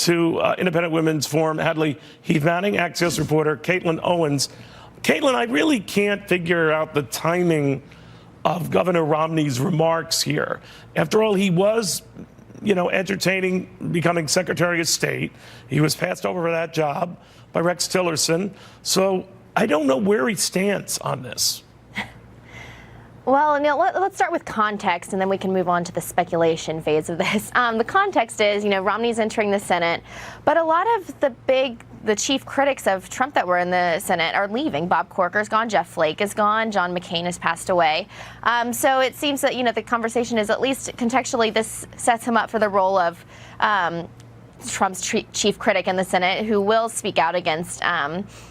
to Independent Women's Forum, Hadley Heath Manning, Axios reporter Caitlin Owens. Caitlin, I really can't figure out the timing of Governor Romney's remarks here. After all, he was, entertaining becoming Secretary of State. He was passed over for that job by Rex Tillerson. So I don't know where he stands on this. Well, Neil, let's start with context, and then we can move on to the speculation phase of this. The context is, Romney's entering the Senate, but a lot of the chief critics of Trump that were in the Senate are leaving. Bob Corker's gone, Jeff Flake is gone, John McCain has passed away. So it seems that, the conversation is, at least contextually, this sets him up for the role of Trump's chief critic in the Senate, who will speak out against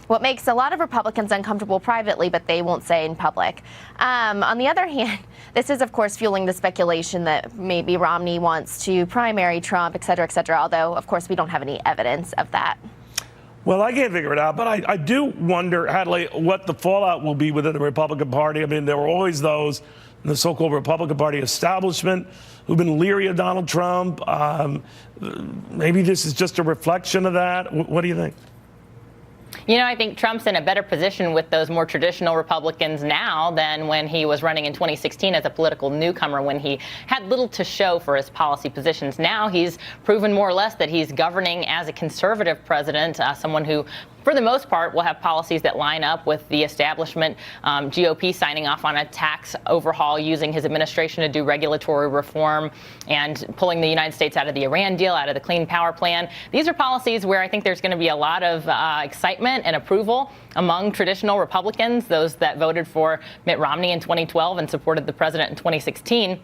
what makes a lot of Republicans uncomfortable privately, but they won't say in public. On the other hand, this is, of course, fueling the speculation that maybe Romney wants to primary Trump, et cetera, although, of course, we don't have any evidence of that. Well, I can't figure it out, but I do wonder, Hadley, what the fallout will be within the Republican Party. I mean, there were always those in the so-called Republican Party establishment who've been leery of Donald Trump. Maybe this is just a reflection of that. What do you think? I think Trump's in a better position with those more traditional Republicans now than when he was running in 2016 as a political newcomer, when he had little to show for his policy positions. Now he's proven more or less that he's governing as a conservative president, someone who, for the most part, will have policies that line up with the establishment. GOP signing off on a tax overhaul, using his administration to do regulatory reform, and pulling the United States out of the Iran deal, out of the Clean Power Plan. These are policies where I think there's going to be a lot of excitement and approval among traditional Republicans, those that voted for Mitt Romney in 2012 and supported the president in 2016.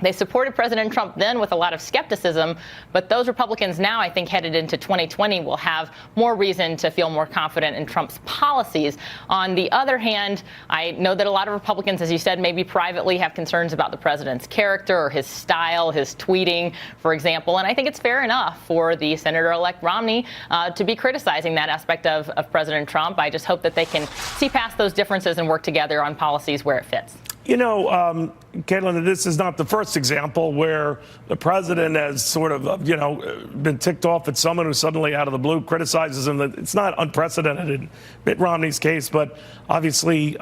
They supported President Trump then with a lot of skepticism, but those Republicans now, I think, headed into 2020, will have more reason to feel more confident in Trump's policies. On the other hand, I know that a lot of Republicans, as you said, maybe privately have concerns about the president's character or his style, his tweeting, for example. And I think it's fair enough for the Senator-elect Romney to be criticizing that aspect of President Trump. I just hope that they can see past those differences and work together on policies where it fits. Caitlin, this is not the first example where the president has sort of, been ticked off at someone who suddenly out of the blue criticizes him. It's not unprecedented in Mitt Romney's case, but obviously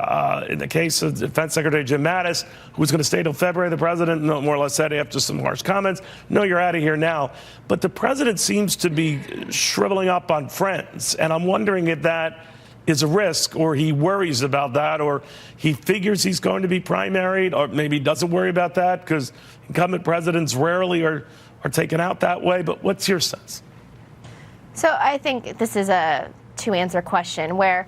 in the case of Defense Secretary Jim Mattis, who was going to stay till February, the president more or less said after some harsh comments, no, you're out of here now. But the president seems to be shriveling up on friends, and I'm wondering if that is a risk, or he worries about that, or he figures he's going to be primaried, or maybe doesn't worry about that because incumbent presidents rarely are taken out that way. But what's your sense? So I think this is a two-answer question where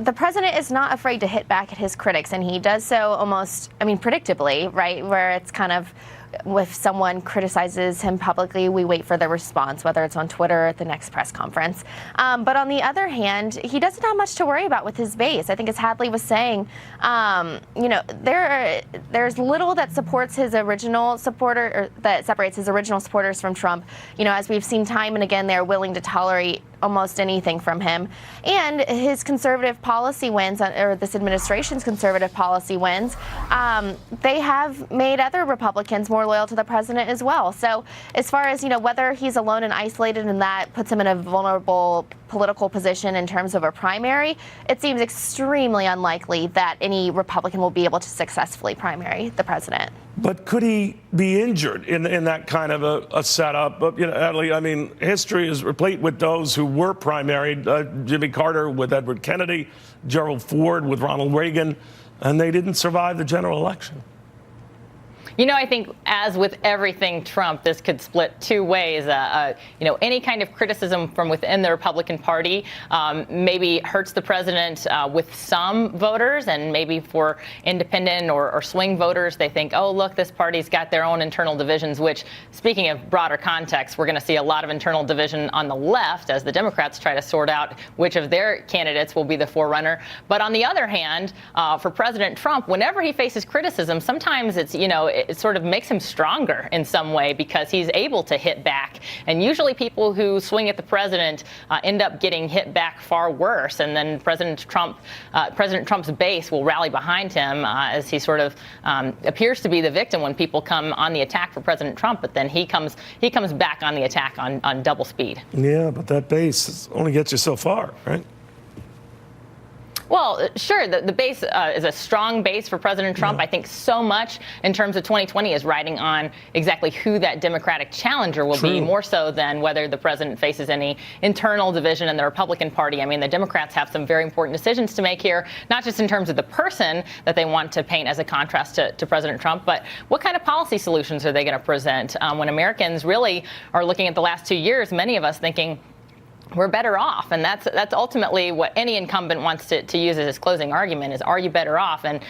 the president is not afraid to hit back at his critics, and he does so almost, predictably, right? Where it's kind of, if someone criticizes him publicly, we wait for the response, whether it's on Twitter or at the next press conference. But on the other hand, he doesn't have much to worry about with his base. I think, as Hadley was saying, there's little that supports his original supporter, or that separates his original supporters from Trump. As we've seen time and again, they're willing to tolerate almost anything from him. And his conservative policy wins, or this administration's conservative policy wins, they have made other Republicans more loyal to the president as well. So as far as, whether he's alone and isolated and that puts him in a vulnerable political position in terms of a primary, it seems extremely unlikely that any Republican will be able to successfully primary the president. But could he be injured in that kind of a setup? But, Adley, history is replete with those who were primaried. Jimmy Carter with Edward Kennedy, Gerald Ford with Ronald Reagan, and they didn't survive the general election. I think, as with everything Trump, this could split two ways. Any kind of criticism from within the Republican Party maybe hurts the president with some voters, and maybe for independent or swing voters, they think, oh, look, this party's got their own internal divisions, which, speaking of broader context, we're going to see a lot of internal division on the left as the Democrats try to sort out which of their candidates will be the forerunner. But on the other hand, for President Trump, whenever he faces criticism, sometimes it's, it sort of makes him stronger in some way because he's able to hit back. And usually people who swing at the president end up getting hit back far worse. And then President Trump's base will rally behind him as he sort of appears to be the victim when people come on the attack for President Trump. But then he comes back on the attack on double speed. Yeah, but that base only gets you so far, right? Well, sure, the base is a strong base for President Trump. I think so much in terms of 2020 is riding on exactly who that Democratic challenger will be, more so than whether the president faces any internal division in the Republican Party. I mean, the Democrats have some very important decisions to make here, not just in terms of the person that they want to paint as a contrast to President Trump, but what kind of policy solutions are they going to present when Americans really are looking at the last 2 years, many of us thinking, we're better off. And that's ultimately what any incumbent wants to use as his closing argument is, are you better off? And,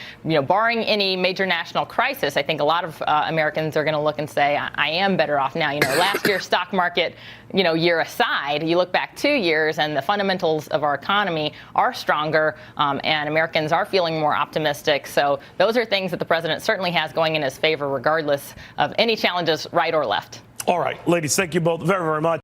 barring any major national crisis, I think a lot of Americans are going to look and say, I am better off now. Last year's stock market, year aside, you look back 2 years and the fundamentals of our economy are stronger and Americans are feeling more optimistic. So those are things that the president certainly has going in his favor, regardless of any challenges, right or left. All right, ladies, thank you both very, very much.